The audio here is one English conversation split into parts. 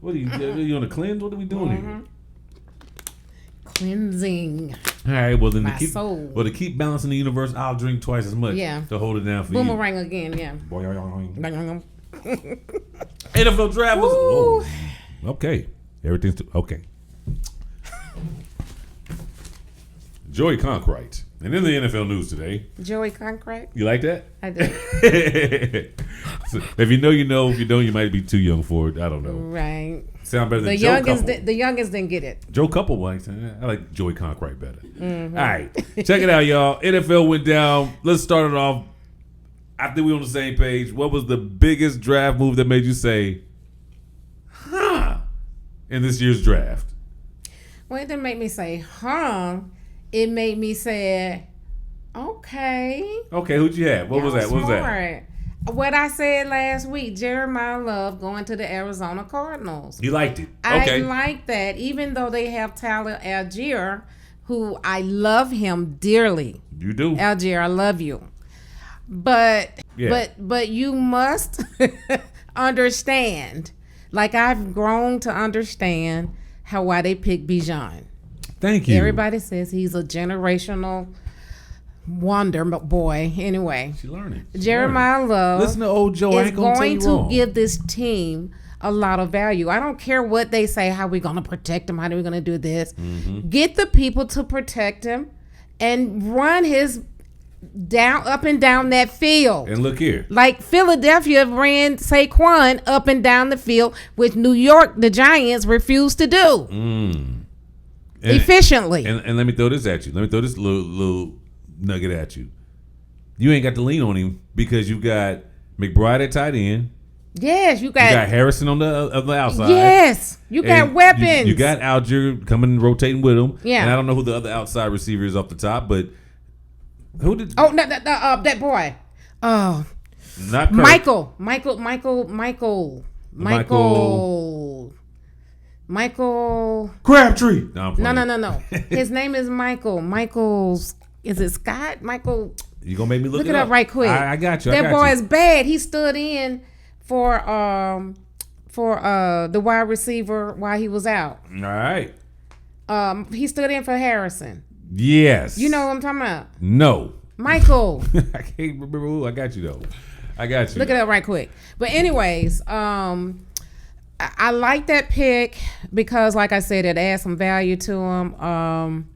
What are you on a cleanse? What are we doing here? Cleansing. All right, well then soul. To keep balancing the universe, I'll drink twice as much. Yeah. To hold it down for Boomerang again, yeah. NFL draft was okay. Everything's okay. Joey Conkright. And in the NFL news today. Joey Conkright? You like that? I did. So, if you know, you know. If you don't, you might be too young for it. I don't know. Right. Sound better than Joe Couple. The youngest didn't get it. Joe Couple likes it. I like Joey Conkright better. Mm-hmm. All right. Check it out, y'all. NFL went down. Let's start it off. I think we're on the same page. What was the biggest draft move that made you say, huh, in this year's draft? Well, it didn't make me say, huh. It made me say, okay. Okay, who'd you have? What was that? What was that? What I said last week, Jeremiah Love going to the Arizona Cardinals. You liked it? Okay. I like that, even though they have Tyler Algier, who I love him dearly. You do? Algier, I love you. But you must understand, like I've grown to understand why they picked Bijan. Thank you. Everybody says he's a generational wonder boy. Anyway, she's learning. Jeremiah Love. Listen to old Joe. Is going to give this team a lot of value. I don't care what they say. How we going to protect him? How are we going to do this? Mm-hmm. Get the people to protect him and run his up and down that field. And look here, like Philadelphia ran Saquon up and down the field, which New York, the Giants, refused to do. Efficiently. And let me throw this at you. Let me throw this little nugget at you. You ain't got to lean on him because you got McBride at tight end. Yes, you got Harrison on the outside. Yes, you got weapons. You got Algier coming and rotating with him. Yeah, and I don't know who the other outside receiver is off the top, but who did? Oh, that boy. Oh, not Kirk. Michael Crabtree. No. His name is Michael. Is it Scott? Michael. You gonna make me look it up right quick. I got you. That boy is bad. He stood in for the wide receiver while he was out. All right. He stood in for Harrison. Yes. You know what I'm talking about? No. Michael. I can't remember who. I got you though. I got you. Look it up right quick. But anyways, I like that pick because, like I said, it adds some value to him.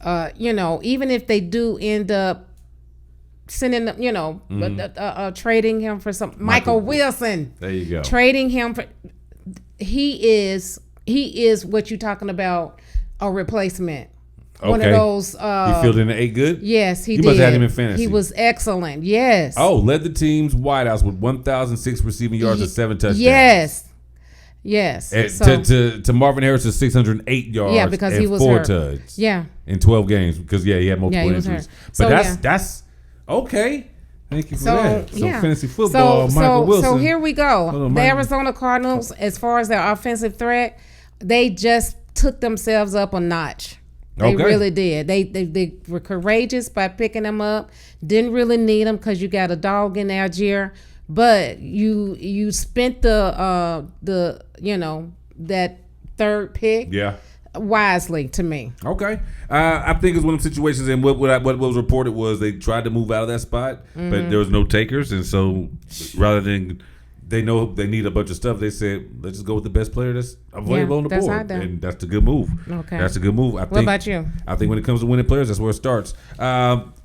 Even if they do end up sending, trading him for some Michael Wilson. There you go. Trading him for he is what you're talking about, a replacement. Okay. One of those. You filled in the 8 good? Yes, he did. You must have had him in fantasy. He was excellent. Yes. Oh, led the team's wideouts with 1,006 receiving yards and 7 touchdowns. Yes. To Marvin Harris's 608 yards. Yeah, because he was 4 hurt. touchdowns. Yeah. In 12 games because he had multiple he was injuries. Hurt. But that's okay. Thank you for that. So fantasy football, so, Michael Wilson. So here we go. The Arizona Cardinals, as far as their offensive threat, they just took themselves up a notch. They really did. They were courageous by picking them up. Didn't really need them because you got a dog in Algier, but you spent that third pick wisely to me. Okay, I think it's one of the situations, and what was reported was they tried to move out of that spot, but there was no takers, and so rather than they know they need a bunch of stuff, they said, let's just go with the best player that's available on the board. And that's the good move. Okay. That's a good move. What about you? I think when it comes to winning players, that's where it starts.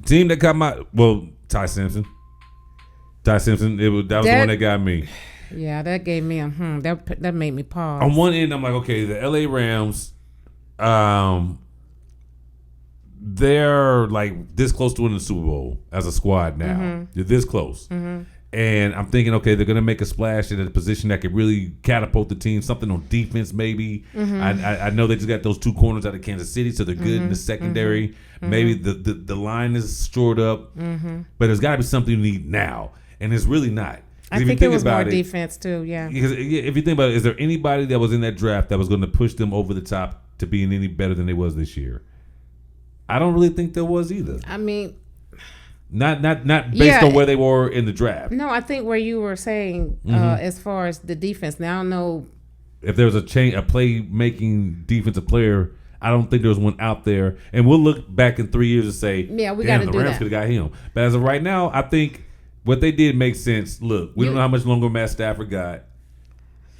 Team that got Ty Simpson. That was the one that got me. Yeah, that gave me that made me pause. On one end, I'm like, okay, the LA Rams, they're like this close to winning the Super Bowl as a squad now. Mm-hmm. They're this close. Mm-hmm. And I'm thinking, okay, they're going to make a splash in a position that could really catapult the team, something on defense maybe. Mm-hmm. I know they just got those 2 corners out of Kansas City, so they're good in the secondary. Mm-hmm. Maybe the line is shored up. Mm-hmm. But there's got to be something you need now. And it's really not. I think it was more defense too, yeah. Because if you think about it, is there anybody that was in that draft that was going to push them over the top to being any better than they was this year? I don't really think there was either. I mean... Not based on where they were in the draft. No, I think where you were saying as far as the defense. Now I don't know if there was a play-making defensive player, I don't think there was one out there. And we'll look back in 3 years and say, yeah, we got to do that. The Rams could have got him. But as of right now, I think what they did makes sense. Look, we don't know how much longer Matt Stafford got.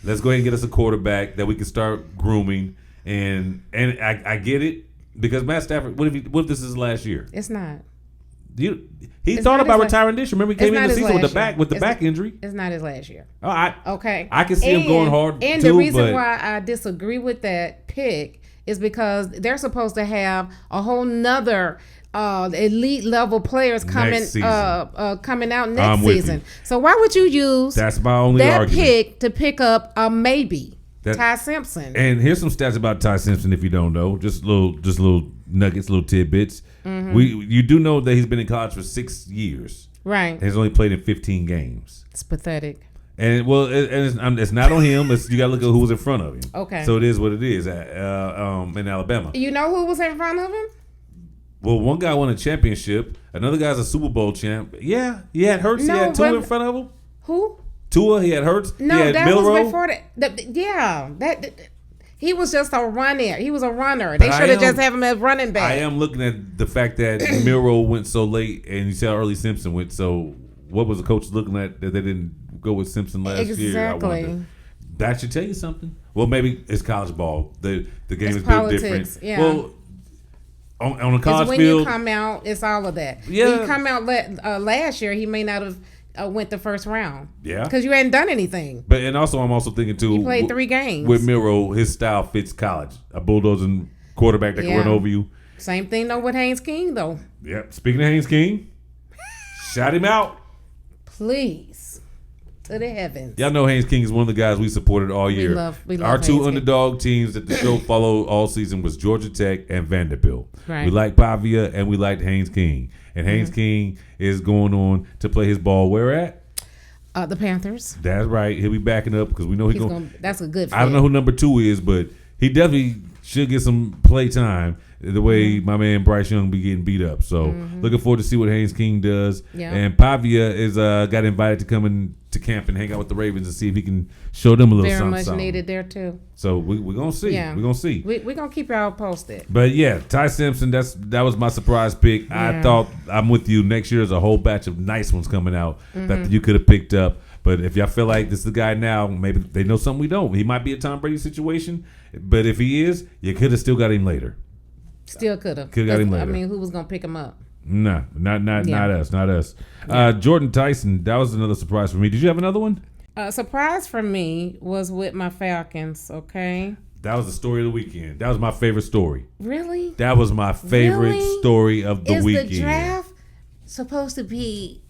Let's go ahead and get us a quarterback that we can start grooming. And I get it because Matt Stafford. What if this is his last year? It's not. He thought about retiring this year. Remember, he came in the season with the back injury. It's not his last year. Oh, okay. I can see him going hard. And too, the reason why I disagree with that pick is because they're supposed to have a whole nother elite level players coming out next season. So why would you use that's my only argument. Pick to pick up a maybe Ty Simpson? And here's some stats about Ty Simpson if you don't know. Just little nuggets, little tidbits. Mm-hmm. You do know that he's been in college for 6 years. Right. And he's only played in 15 games. It's pathetic. And it's not on him. You got to look at who was in front of him. Okay. So it is what it is in Alabama. You know who was in front of him? Well, one guy won a championship. Another guy's a Super Bowl champ. Yeah, he had Hurts. He had Tua in front of him. Who? Tua. He had Hurts. No, he had that Milrow. was before that. He was just a runner. He was a runner. They should have just have him as running back. I am looking at the fact that Milrow went so late, and you see how early Simpson went. So, what was the coach looking at that they didn't go with Simpson last year? Exactly. That should tell you something. Well, maybe it's college ball. The game is built different. Yeah. Well, on a college when field, you come out, it's all of that. Yeah. When you come out last year, he may not have went the first round. Yeah. Because you hadn't done anything. But I'm also thinking too. He played 3 games with Milrow. His style fits college. A bulldozing quarterback that can run over you. Same thing though with Haynes King though. Yeah. Speaking of Haynes King, shout him out. Please. To the heavens. Y'all know Haynes King is one of the guys we supported all year. We love Our 2 Haynes underdog King. teams that the show followed all season was Georgia Tech and Vanderbilt. Right. We like Pavia and we liked Haynes King. And Haynes King is going on to play his ball where at? The Panthers. That's right. He'll be backing up because we know he's going. That's a good fit. I don't know who number 2 is, but he definitely should get some play time. The way my man Bryce Young be getting beat up. So looking forward to see what Haynes King does. Yeah. And Pavia is got invited to come in to camp and hang out with the Ravens and see if he can show them a little Very something. much something. needed there too. So we're gonna see. Yeah. We're gonna see. We're gonna keep y'all posted. But yeah, Ty Simpson. That was my surprise pick. Yeah. I thought I'm with you. Next year there's a whole batch of nice ones coming out that you could have picked up. But if y'all feel like this is the guy now, maybe they know something we don't. He might be a Tom Brady situation, but if he is, you could have still got him later. Still could have. Could have got him later. I mean, who was gonna pick him up? No, not us. Yeah. Jordan Tyson, that was another surprise for me. Did you have another one? Surprise for me was with my Falcons. Okay. That was the story of the weekend. That was my favorite story. Really? That was my favorite story of the weekend. Is the draft supposed to be,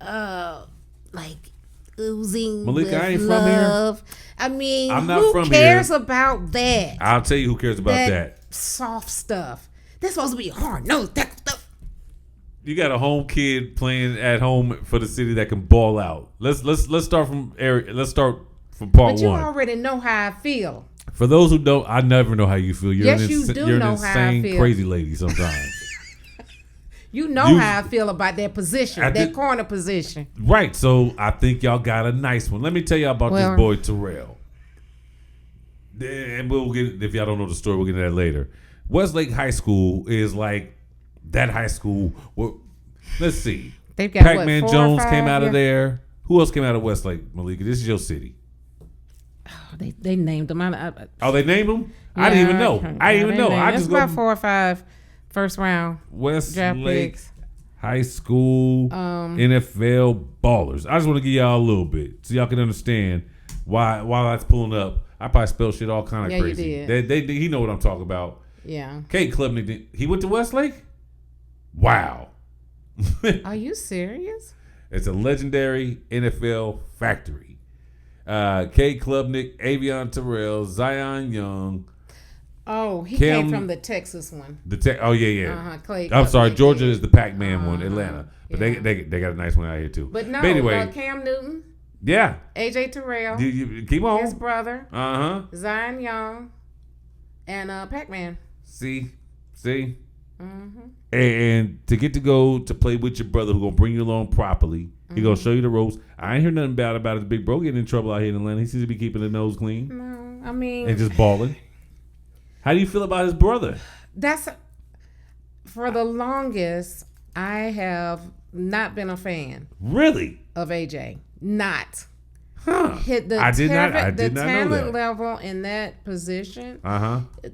like oozing Malikah, with I ain't love? from here. I mean, I'm not who from cares here. about that? I'll tell you who cares about that. Soft stuff. That's supposed to be hard. No, that stuff. You got a home kid playing at home for the city that can ball out. Let's start from Let's start from part 1. But you already know how I feel. For those who don't, I never know how you feel. You're Yes, an you do you're know an how I insane, feel. crazy lady sometimes. You know how I feel about that position, that corner position. Right. So I think y'all got a nice one. Let me tell y'all about this boy Terrell. And we'll get, if y'all don't know the story, we'll get into that later. Westlake High School is like that high school. Let's see. They've got Pac-Man Jones came out of there. Who else came out of Westlake, Malikah? This is your city. Oh, they named them. They named them? Yeah, I didn't even know. I just about 4 or 5 first round Westlake High School NFL ballers. I just want to give y'all a little bit so y'all can understand why while that's pulling up. I probably spelled shit all kind of crazy. You did. He know what I'm talking about. Yeah. Kate Klubnik, he went to Westlake? Wow. Are you serious? It's a legendary NFL factory. Kate Klubnik, Avion Terrell, Zion Young. Oh, he came from the Texas one. Clay. I'm sorry, Georgia is the Pac-Man one, Atlanta. But they got a nice one out here too. But no, anyway, Cam Newton. Yeah. AJ Terrell. Keep on. His brother. Zion Young. And Pac-Man. See? And to get to go to play with your brother who's going to bring you along properly. He's going to show you the ropes. I ain't hear nothing bad about his big bro getting in trouble out here in Atlanta. He seems to be keeping the nose clean. No. I mean, and just balling. How do you feel about his brother? For the longest, I have not been a fan. Really? Of AJ. Not. Huh. I did not know that. The talent level in that position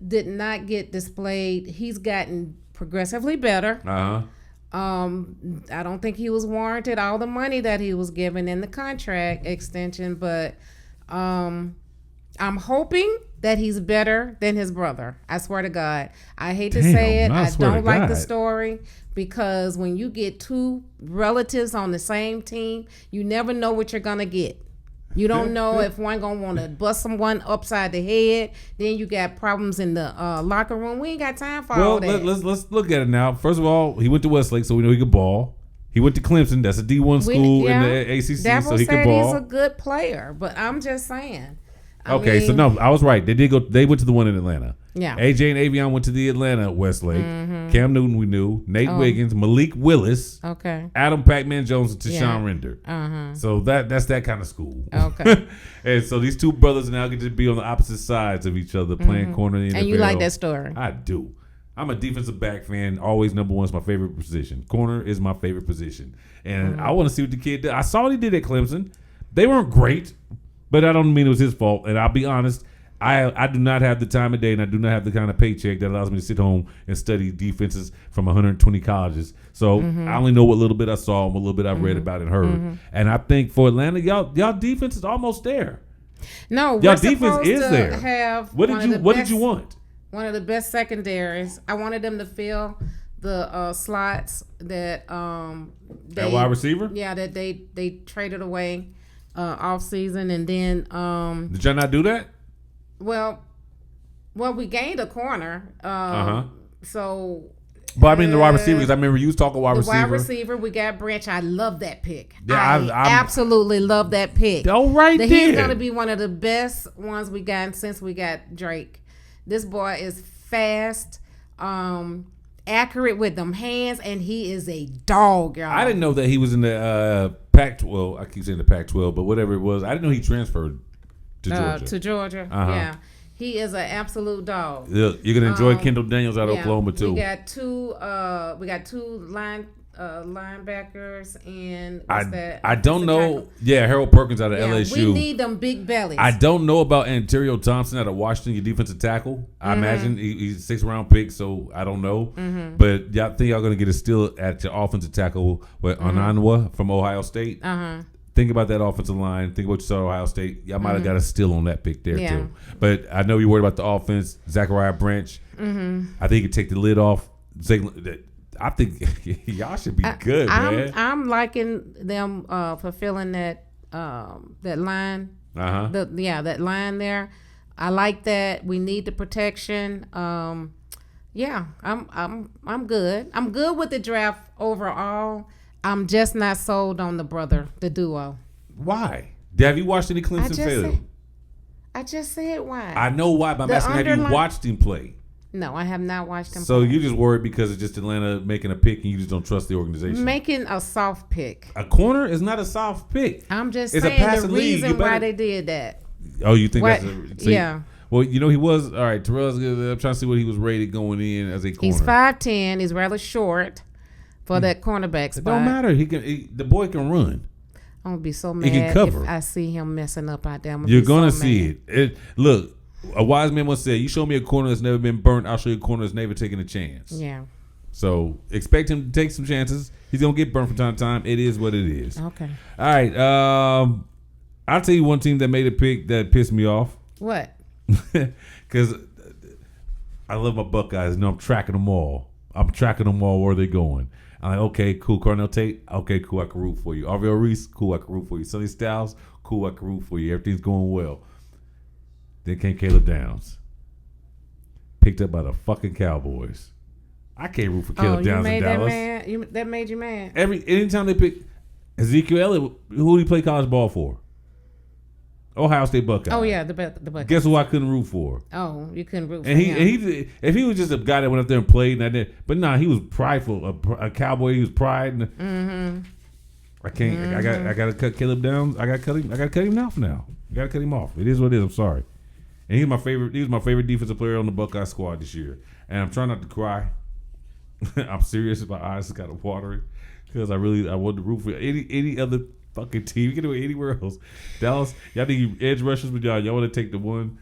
did not get displayed. He's gotten progressively better. I don't think he was warranted all the money that he was given in the contract extension, but I'm hoping that he's better than his brother. I swear to God. I hate to say it. I don't like the story, because when you get two relatives on the same team, you never know what you're going to get. You don't know if one going to want to bust someone upside the head. Then you got problems in the locker room. We ain't got time for all that. Let's look at it now. First of all, he went to Westlake, so we know he could ball. He went to Clemson. That's a D1 school in the ACC, so he could ball. He's a good player, but I'm just saying. I was right. They did go. They went to the one in Atlanta. Yeah. AJ and Avion went to the Atlanta Westlake. Cam Newton, we knew. Nate Wiggins, Malik Willis. Okay. Adam Pac-Man Jones, and Tashawn Render. So that's that kind of school. Okay. And so these two brothers now get to be on the opposite sides of each other, playing corner in the NFL. And you like that story? I do. I'm a defensive back fan. Always number one is my favorite position. Corner is my favorite position. And I want to see what the kid did. I saw what he did at Clemson. They weren't great, but I don't mean it was his fault. And I'll be honest, I do not have the time of day, and I do not have the kind of paycheck that allows me to sit home and study defenses from 120 colleges. So I only know what little bit I saw and what little bit I read about and heard. And I think for Atlanta, y'all defense is almost there. No, y'all defense is there. What did you want? One of the best secondaries. I wanted them to fill the slots that that wide receiver. Yeah, that they traded away off season, and then did y'all not do that? Well, we gained a corner. So. But I mean the wide receiver, because I remember you was talking wide receiver. The wide receiver, we got Branch. I love that pick. Yeah, I absolutely love that pick. Oh, right there. He's going to be one of the best ones we got since we got Drake. This boy is fast, accurate with them hands, and he is a dog, y'all. I didn't know that he was in the Pac-12. I keep saying the Pac-12, but whatever it was, I didn't know he transferred to Georgia. To Georgia, yeah. He is an absolute dog. You're gonna enjoy Kendall Daniels out of Oklahoma too. We got two linebackers, and I don't know. Tackle? Yeah, Harold Perkins out of LSU. We need them big bellies. I don't know about Antonio Thompson out of Washington, your defensive tackle. I imagine he's a 6th round pick, so I don't know. But y'all think y'all gonna get a steal at your offensive tackle with Onanwa from Ohio State? Think about that offensive line. Think about what you saw at Ohio State. Y'all might have got a steal on that pick there too. But I know you're worried about the offense. Zachariah Branch. I think he could take the lid off. I think y'all should be good, man. I'm liking them fulfilling that line. That line there. I like that. We need the protection. I'm good. I'm good with the draft overall. I'm just not sold on the duo. Why? Have you watched any Clemson film? I just said why. I know why, but I'm asking, have you watched him play? No, I have not watched him play. So you're just worried because it's just Atlanta making a pick and you just don't trust the organization? Making a soft pick. A corner is not a soft pick. I'm just saying the reason why they did that. Oh, you think that's well, he was. All right, Terrell's good. I'm trying to see what he was rated going in as a corner. He's 5'10". He's rather short for that cornerback spot. It don't matter. The boy can run. I'm going to be so mad if I see him messing up out there. You're going to see it. Look, a wise man once said, you show me a corner that's never been burnt, I'll show you a corner that's never taken a chance. Yeah. So expect him to take some chances. He's going to get burnt from time to time. It is what it is. Okay. All right. I'll tell you one team that made a pick that pissed me off. What? Because I love my Buckeyes. You know, I'm tracking them all. Where they're going. I'm like, okay, cool. Cornell Tate, okay, cool. I can root for you. Arvell Reese, cool. I can root for you. Sonny Styles, cool. I can root for you. Everything's going well. Then came Caleb Downs, picked up by the fucking Cowboys. I can't root for Caleb Downs in Dallas. That made you mad. Anytime they pick Ezekiel Elliott, who did he play college ball for? Ohio State Buckeyes. Oh yeah, the Buckeyes. Guess who I couldn't root for? Oh, you couldn't root for him. And if he was just a guy that went up there and played, but he was prideful. A Cowboy, he was pride. I can't. I got to cut Caleb Downs. I got to cut him off now. I got to cut him off. It is what it is. I'm sorry. And he's my favorite. He was my favorite defensive player on the Buckeye squad this year. And I'm trying not to cry. I'm serious. My eyes got watering because I want to root for any other fucking team. You can do it anywhere else. Dallas, y'all need edge rushers with y'all. Y'all want to take the one.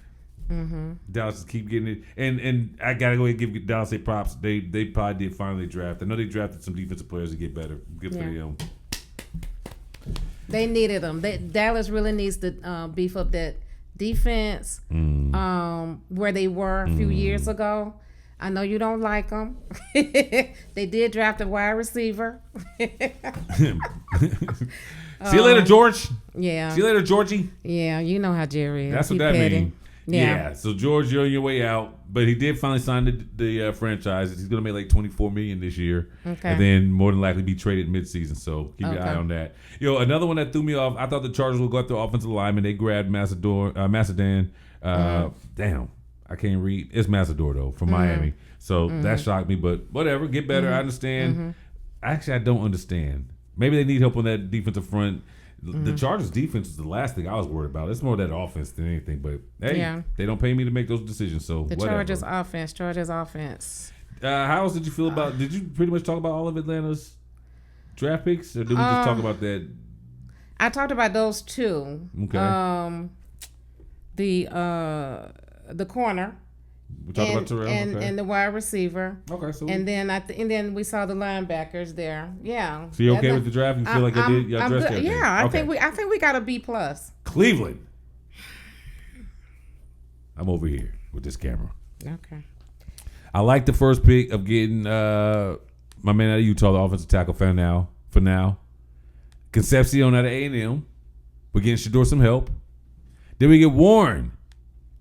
Mm-hmm. Dallas just keep getting it, and I gotta go ahead and give Dallas a props. They probably did finally draft. I know they drafted some defensive players to get better. Good for them. They needed them. Dallas really needs to beef up that defense where they were a few years ago. I know you don't like them. They did draft a wide receiver. See you later, George. Yeah. See you later, Georgie. Yeah, you know how Jerry is. That's what that means. Yeah. So George, you're on your way out, but he did finally sign the franchise. He's going to make like $24 million this year, and then more than likely be traded midseason. So keep your eye on that. Another one that threw me off. I thought the Chargers would go after offensive lineman. They grabbed Macedon. Damn, I can't read. It's Macedon though from Miami. So that shocked me, but whatever. Get better. I understand. Actually, I don't understand. Maybe they need help on that defensive front. The Chargers' defense is the last thing I was worried about. It's more that offense than anything. But hey, they don't pay me to make those decisions. So the whatever. Chargers offense. How else did you feel about? Did you pretty much talk about all of Atlanta's draft picks, or did we just talk about that? I talked about those two. Okay. The corner. We talked about Terrell and the wide receiver. Okay, so and then we saw the linebackers there. Yeah. So you okay with the draft? You feel like y'all dressed everything? Yeah, I think we got a B+. Cleveland. I'm over here with this camera. Okay. I like the first pick of getting my man out of Utah, the offensive tackle for now. Concepcion out of A&M. We're getting Shador some help. Then we get Warren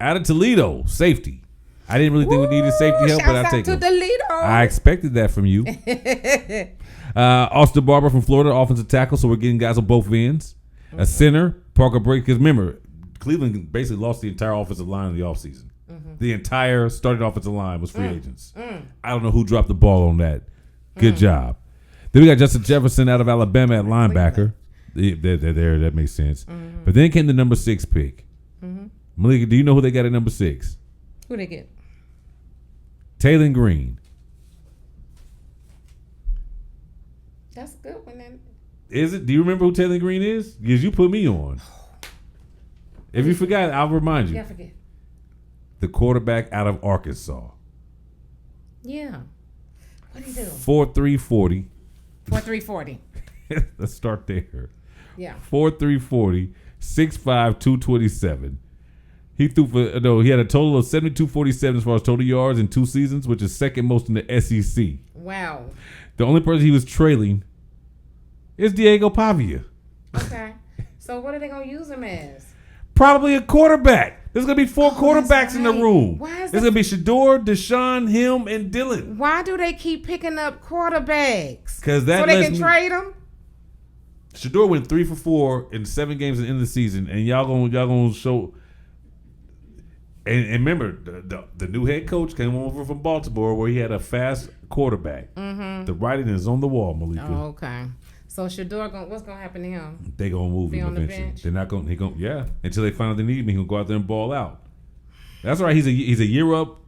out of Toledo, safety. I didn't really think we needed safety help, but I take it. I expected that from you. Austin Barber from Florida, offensive tackle, so we're getting guys on both ends. A center, Parker Brake, because remember, Cleveland basically lost the entire offensive line in the offseason. The entire starting offensive line was free agents. I don't know who dropped the ball on that. Good job. Then we got Justin Jefferson out of Alabama at linebacker. They're there. That makes sense. But then came the number 6 pick. Malikah, do you know who they got at number 6? Who they get? Taylor Green. That's a good one. Then. Is it? Do you remember who Taylor Green is? Because you put me on. If you forgot, I'll remind you. Yeah, I forget. The quarterback out of Arkansas. Yeah. What do you do? 4.340. 4.340. Let's start there. Yeah. 4.340, 6'5", 227. He threw he had a total of 7,247 as far as total yards in 2 seasons, which is second most in the SEC. Wow. The only person he was trailing is Diego Pavia. Okay. So what are they going to use him as? Probably a quarterback. There's going to be 4 quarterbacks in the room. There's going to be Shador, Deshaun, him, and Dylan. Why do they keep picking up quarterbacks? So they can trade them? Shador went 3 for 4 in 7 games at the end of the season, and y'all gonna show. And remember, the new head coach came over from Baltimore, where he had a fast quarterback. The writing is on the wall, Malikah. Oh, okay. So Shador, what's gonna happen to him? They gonna move him eventually. They're not gonna. Until they find out they need him, he gonna go out there and ball out. That's right. He's a year up.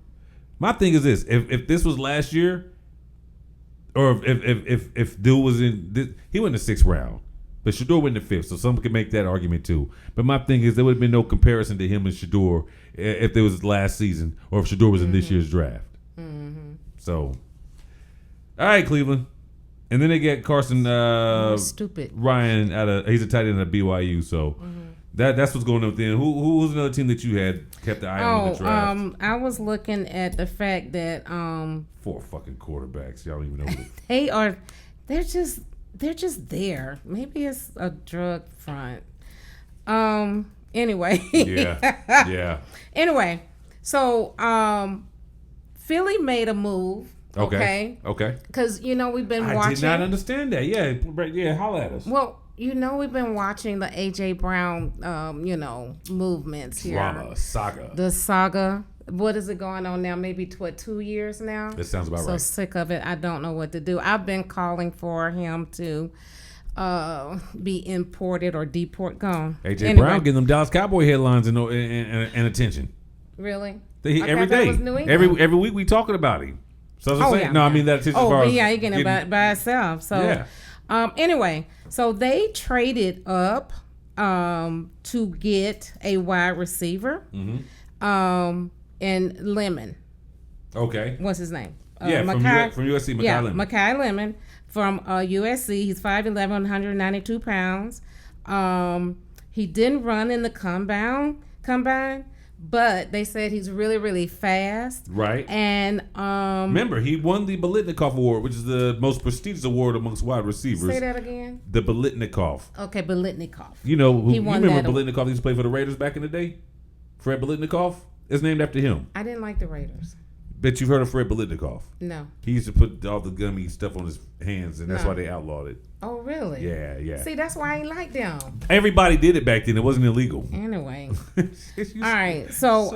My thing is this: if this was last year, or if dude was he went in the 6th round. But Shador went in the 5th, so some can make that argument too. But my thing is, there would have been no comparison to him and Shador if it was last season or if Shador was in this year's draft. So, all right, Cleveland. And then they get Carson stupid Ryan he's a tight end at BYU. So that's what's going on with them. Who's another team that you had kept the eye on in the draft? I was looking at the fact that 4 fucking quarterbacks. Y'all don't even know who they're just there. Maybe it's a drug front. Anyway. Yeah. Anyway, so Philly made a move. Okay. Because we've been watching. I did not understand that. Yeah. Holla at us. Well, we've been watching the AJ Brown, movements here. Drama, saga. The saga. What is it going on now? Maybe 2 years now? That sounds about right. So sick of it. I don't know what to do. I've been calling for him to be imported or deport. Gone. AJ Brown getting them Dallas Cowboy headlines and attention. Really? Every day. Every week we talking about him. So I'm saying, I mean that's as far as he getting it by itself. So anyway, so they traded up to get a wide receiver. And Lemon. Okay. What's his name? From USC, Makai Lemon. Makai Lemon from USC. He's 5'11", 192 pounds. He didn't run in the combine, but they said he's really, really fast. Right. And remember, he won the Biletnikoff Award, which is the most prestigious award amongst wide receivers. Say that again. The Biletnikoff. Okay, Biletnikoff. You know, you remember Biletnikoff? He used to play for the Raiders back in the day. Fred Biletnikoff. It's named after him. I didn't like the Raiders. Bet you've heard of Fred Biletnikoff. No. He used to put all the gummy stuff on his hands, and that's why they outlawed it. Oh, really? Yeah. See, that's why I ain't like them. Everybody did it back then. It wasn't illegal. Anyway. All right. So,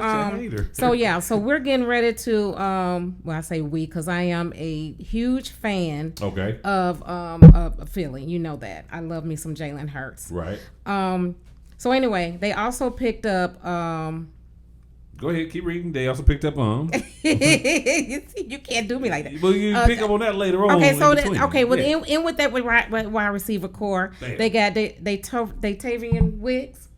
so we're getting ready to, I say we, because I am a huge fan of Philly. You know that. I love me some Jalen Hurts. Right. So anyway, they also picked up, go ahead, keep reading. They also picked up You can't do me like that. Well, you pick up on that later on. Okay, so in with that wide receiver core, they got Dattavian Wicks.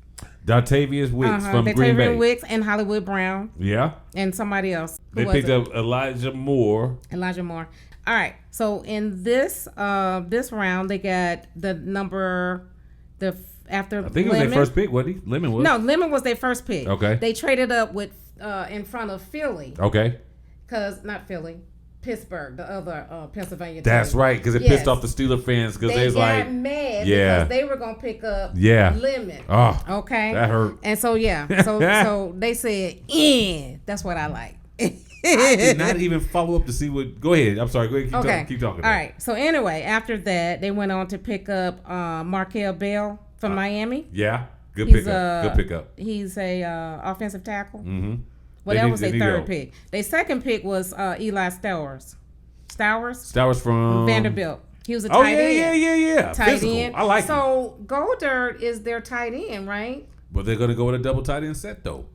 Dattavius Wicks from Green Bay. Dattavian Wicks and Hollywood Brown. Yeah. And somebody else. They picked up Elijah Moore. All right. So in this round, they got after I think it was their first pick, wasn't he? Lemon was? No, Lemon was their first pick. Okay. They traded up with in front of Philly. Okay. Not Philly, Pittsburgh, the other Pennsylvania team. That's right, because it pissed off the Steeler fans because they was like, mad because they were going to pick up Lemon. Oh, okay. That hurt. And so, so they said, that's what I like. I did not even follow up to see what. Go ahead. I'm sorry. Go ahead. Keep talking. All right. So anyway, after that, they went on to pick up Markel Bell from Miami. Yeah. Good pickup. He's a offensive tackle. Mm-hmm. Well, that was their third pick. Their second pick was Eli Stowers. Stowers from Vanderbilt. He was a tight end. Yeah. Tight Physical. end. I like him. So Goddard is their tight end, right? But they're going to go with a double tight end set, though.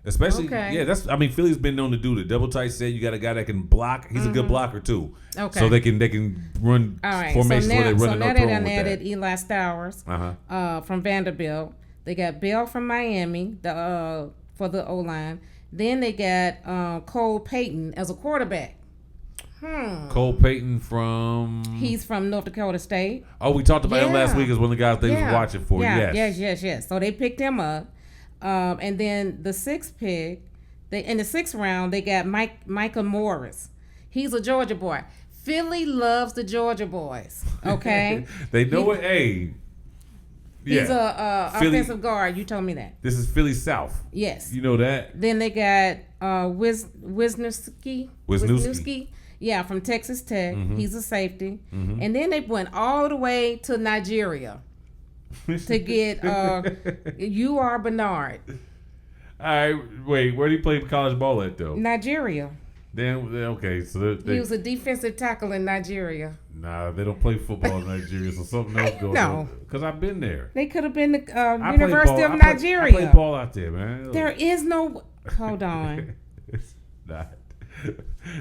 Especially, Philly's been known to do the double tight set. You got a guy that can block. He's a good blocker too. Okay. So they can run formations where they run so now they done added Eli Stowers from Vanderbilt. They got Bell from Miami for the O-line. Then they got Cole Payton as a quarterback. Cole Payton He's from North Dakota State. Oh, we talked about him last week as one of the guys they was watching for. Yes. So they picked him up. And then the sixth pick, in the sixth round, they got Micah Morris. He's a Georgia boy. Philly loves the Georgia boys. Okay, they know it. Hey, he's a offensive guard. You told me that. This is Philly South. Yes, you know that. Then they got Wisniewski. Yeah, from Texas Tech. Mm-hmm. He's a safety. Mm-hmm. And then they went all the way to Nigeria to get U.R. Bernard. All right, wait. Where did he play college ball at, though? Nigeria. Then okay, so he was a defensive tackle in Nigeria. Nah, they don't play football in Nigeria, so something else going on. Because I've been there. They could have been the University of Nigeria. I played ball out there, man. There is no. Hold on. It's not.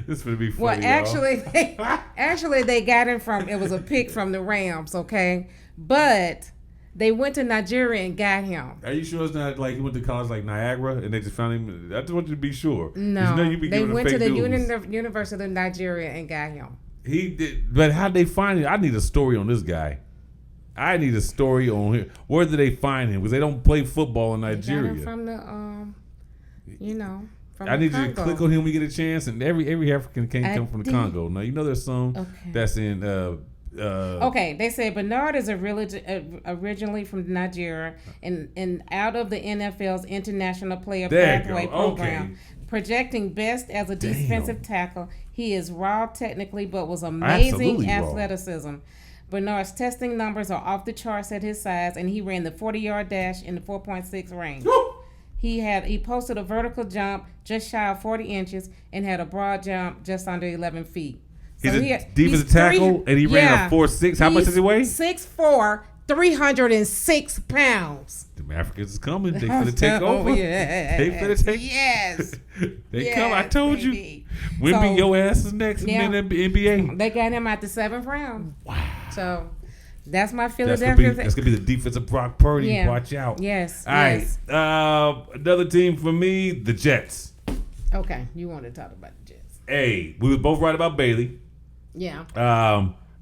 This is gonna be funny. Well, actually, they got him from. It was a pick from the Rams, okay, but. They went to Nigeria and got him. Are you sure it's not like he went to college like Niagara and they just found him? I just want you to be sure. No, they went to the University of Nigeria and got him. He did, but how'd they find him? I need a story on this guy. I need a story on him. Where did they find him? Because they don't play football in Nigeria. They got him from the, from I need Congo. you to click on him when you get a chance. And every African can't come from the Congo. Now you know there's some that's in. Okay, they say Bernard is originally from Nigeria and out of the NFL's International Player Pathway program. Projecting best as a defensive tackle, he is raw technically, but was amazing athleticism. Bernard's testing numbers are off the charts at his size, and he ran the 40-yard dash in the 4.6 range. He posted a vertical jump just shy of 40 inches and had a broad jump just under 11 feet. He's a defensive tackle, and he ran a 4.6. How much does he weigh? 6'4", 306 pounds. Them Africans is coming. They finna take over. Yes. They finna take. Yes. They come. I told baby. you. Wemby, your ass is next in the NBA. They got him at the 7th round. Wow. So that's my Philadelphia. That's gonna be the defensive Brock Purdy. Yeah. Watch out. Yes. All right. Another team for me, the Jets. Okay, you want to talk about the Jets? Hey, we was both right about Bailey. Yeah.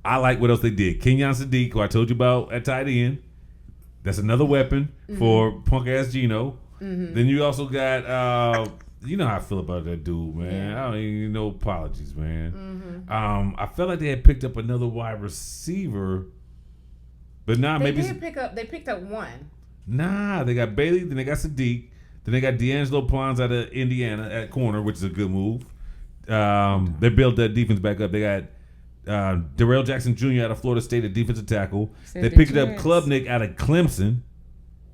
I like what else they did. Kenyon Sadiq, who I told you about at tight end. That's another weapon for punk ass Geno. Then you also got, you know how I feel about that dude, man. Yeah. I don't even no apologies, man. I felt like they had picked up another wide receiver, but nah, They maybe picked up one. nah. They got Bailey, then they got Sadiq, then they got D'Angelo Plons out of Indiana at corner, which is a good move. They built that defense back up. They got Darrell Jackson Jr. out of Florida State at defensive tackle. They picked up Klubnik out of Clemson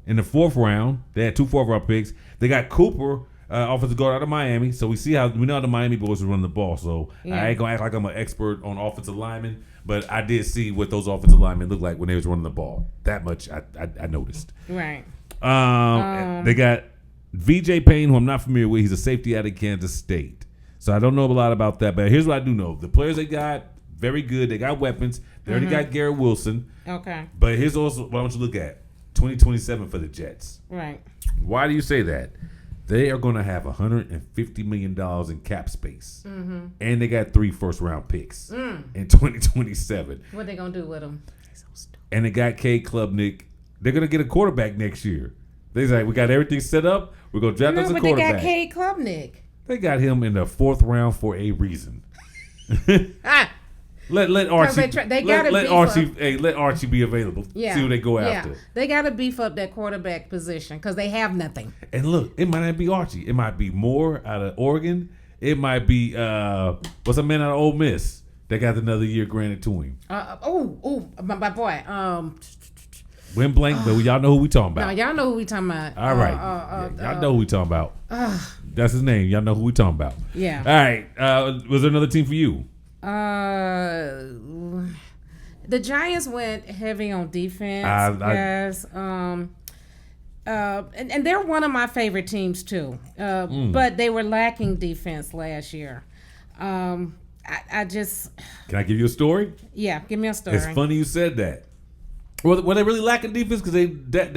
in the 4th round. They had 2 4th-round picks. They got Cooper, offensive guard out of Miami. So we know how the Miami boys are running the ball. So I ain't gonna act like I'm an expert on offensive linemen, but I did see what those offensive linemen looked like when they was running the ball. That much I noticed. Right. They got VJ Payne, who I'm not familiar with. He's a safety out of Kansas State. So I don't know a lot about that. But here's what I do know: the players they got. Very good. They got weapons. They already got Garrett Wilson. Okay. But here's also what I want you to look at. 2027 for the Jets. Right. Why do you say that? They are going to have $150 million in cap space. And they got 3 first-round picks in 2027. What they going to do with them? And they got Cade Klubnik. They're going to get a quarterback next year. They're like, we got everything set up. We're going to draft us a quarterback. They got Cade Klubnik. They got him in the 4th round for a reason. Let Archie. Let Archie be available. Yeah. See what they go after. They got to beef up that quarterback position because they have nothing. And look, it might not be Archie. It might be Moore out of Oregon. It might be what's a man out of Ole Miss that got another year granted to him. My boy. Win blank, but y'all know who we talking about. No, y'all know who we talking about. All right, y'all know who we talking about. That's his name. Y'all know who we talking about. Yeah. All right. Was there another team for you? The Giants went heavy on defense. Yes. And they're one of my favorite teams too. But they were lacking defense last year. I just. Can I give you a story? Yeah, give me a story. It's funny you said that. Well, were they really lacking defense because they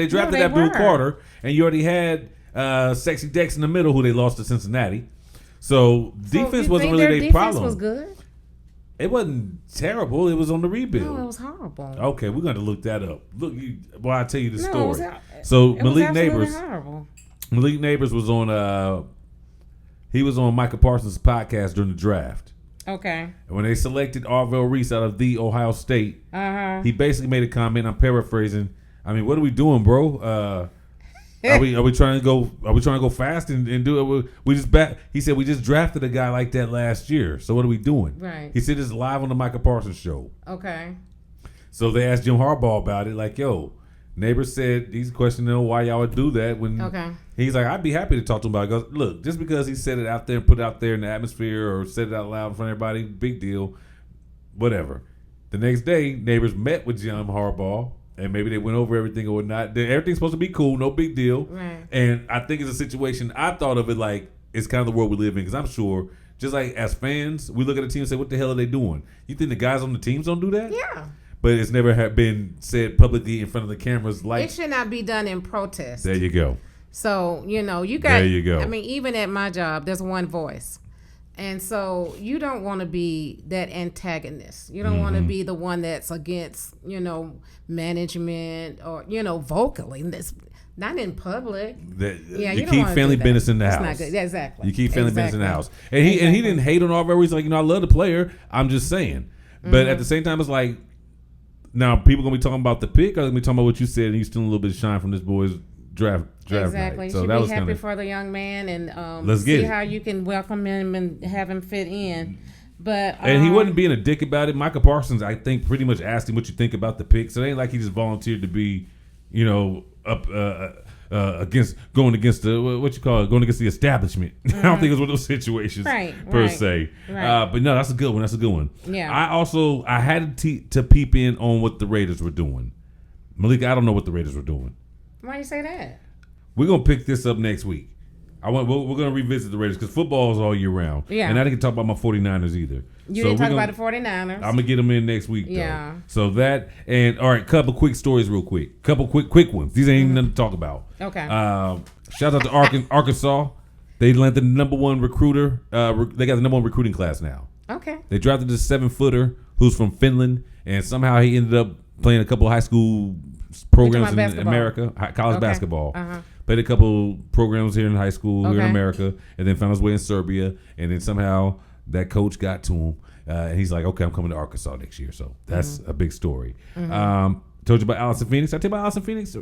drafted that Bill Carter, and you already had Sexy Dex in the middle, who they lost to Cincinnati. So defense wasn't really their problem. Defense was good. It wasn't terrible. It was on the rebuild. No, it was horrible. Okay, we're going to look that up. Look, I'll tell you the story. So Malik Neighbors. Malik Neighbors was on. He was on Micah Parsons' podcast during the draft. Okay. And when they selected Arvell Reese out of The Ohio State, he basically made a comment. I'm paraphrasing. I mean, what are we doing, bro? Are we trying to go? Are we trying to go fast and do it? He said we just drafted a guy like that last year. So what are we doing? Right. He said it's live on the Micah Parsons show. Okay. So they asked Jim Harbaugh about it. Like, yo, Neighbors said he's questioning why y'all would do that. When he's like, I'd be happy to talk to him about it. Because look, just because he said it out there and put it out there in the atmosphere or said it out loud in front of everybody, big deal. Whatever. The next day, Neighbors met with Jim Harbaugh. And maybe they went over everything or whatnot. Everything's supposed to be cool, no big deal. Right. And I think it's a situation, I thought of it like it's kind of the world we live in. Because I'm sure, just like as fans, we look at the team and say, what the hell are they doing? You think the guys on the teams don't do that? Yeah. But it's never been said publicly in front of the cameras like. It should not be done in protest. There you go. So, you got. There you go. I mean, even at my job, there's one voice. And so you don't want to be that antagonist. You don't want to be the one that's against, management or, vocally. That's not in public. You keep family business in the house. Not good. Yeah, exactly. You keep family business in the house. And he didn't hate on Arvell. He's like, I love the player. I'm just saying. But at the same time, it's like, now people going to be talking about the pick or going to be talking about what you said and you stealing a little bit of shine from this boy's draft exactly. night. So you should be happy for the young man and see how you can welcome him and have him fit in. But and he wasn't being a dick about it. Micah Parsons, I think, pretty much asked him what you think about the pick. So it ain't like he just volunteered to be, up against going against the establishment. I don't think it's one of those situations per se. Right. But no, that's a good one. Yeah. I had to peep in on what the Raiders were doing. Malikah, I don't know what the Raiders were doing. Why you say that? We're gonna pick this up next week. We're gonna revisit the Raiders because football is all year round. Yeah. And I didn't talk about my 49ers either. You didn't talk about the 49ers. I'm gonna get them in next week. Yeah. Though. So that and all right, couple quick stories, real quick. Couple quick ones. These ain't even nothing to talk about. Okay. Shout out to Arkansas. They landed the number one recruiter. They got the number one recruiting class now. Okay. They drafted this 7-footer who's from Finland, and somehow he ended up playing a couple high school programs in America, college basketball. Uh-huh. Played a couple programs here in high school here in Okay. America, and then found his way in Serbia, and then somehow that coach got to him, and he's like, "Okay, I'm coming to Arkansas next year." So that's a big story. Told you about Allison Phoenix. I tell you about Allison Phoenix.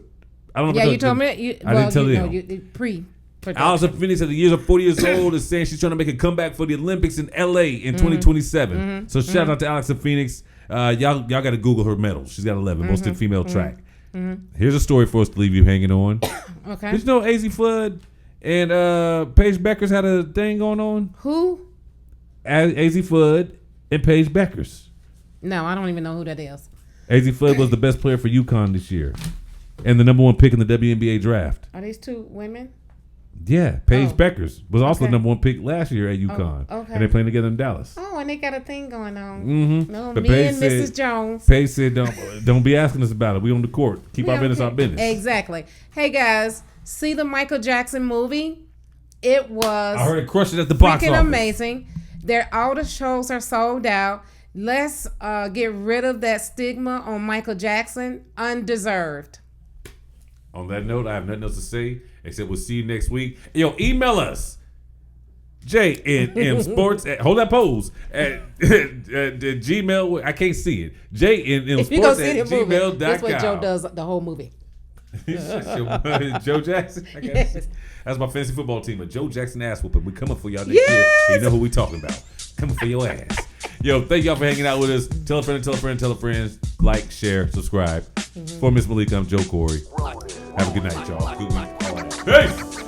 I don't know. Yeah, you told me. I didn't tell them. Allison Phoenix at the years of 40 years old is saying she's trying to make a comeback for the Olympics in LA in 2027. So shout out to Allison Phoenix. Y'all got to Google her medals. She's got 11, most in female track. Here's a story for us to leave you hanging on. Okay. Did you know AZ Flood and Paige Beckers had a thing going on? Who? AZ Flood and Paige Beckers. No, I don't even know who that is. AZ Flood was the best player for UConn this year and the number one pick in the WNBA draft. Are these two women? Yeah, Paige Beckers was also the number one pick last year at UConn. Okay. And they're playing together in Dallas. Oh, and they got a thing going on. Mm-hmm. No, but me Paige and said, Mrs. Jones. Paige said, don't be asking us about it. We on the court. Keep our business our business. Exactly. Hey, guys, see the Michael Jackson movie? It was I heard it crushed it at the box office. Freaking amazing. All the shows are sold out. Let's get rid of that stigma on Michael Jackson. Undeserved. On that note, I have nothing else to say except we'll see you next week. Yo, email us. JNM Sports hold that pose at Gmail. I can't see it. JNM Sports at gmail.com. That's what Joe does the whole movie. Joe Jackson. I guess. Yes. That's my fantasy football team. A Joe Jackson ass whooping. We coming for y'all next year. You know who we talking about. Coming for your ass. Yo, thank y'all for hanging out with us. Tell a friend, tell a friend, tell a friend. Like, share, subscribe. For Miss Malikah, I'm Joe Corey. Have a good night, y'all. Good week. Peace.